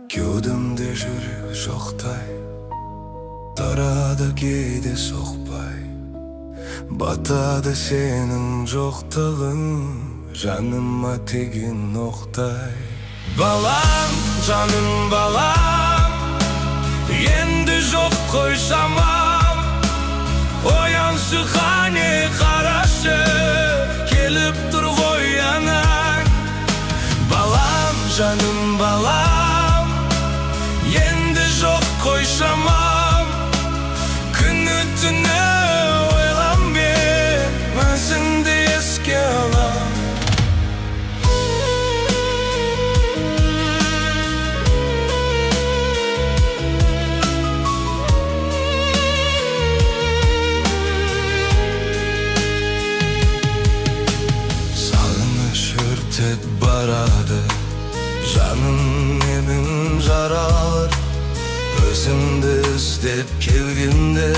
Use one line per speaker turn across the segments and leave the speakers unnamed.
Кеудемде жүрек жоқтай, тарады кейде соқпай. Батады сенің жоқтығың, жаныма тиген оқтай. Балам, жаным балам, енді жоқ қой шамам. Ояншы қане қарашы, келіп тұр ғой анаң. Балам, жаным балам, енді жоқ қой шамам. Күні түні ойлам бер, өзіңді еске алам. Өртеп барады, жаным емін жаралыр. Өзіңді іздеп келгенде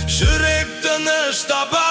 жүрек тыныш табар.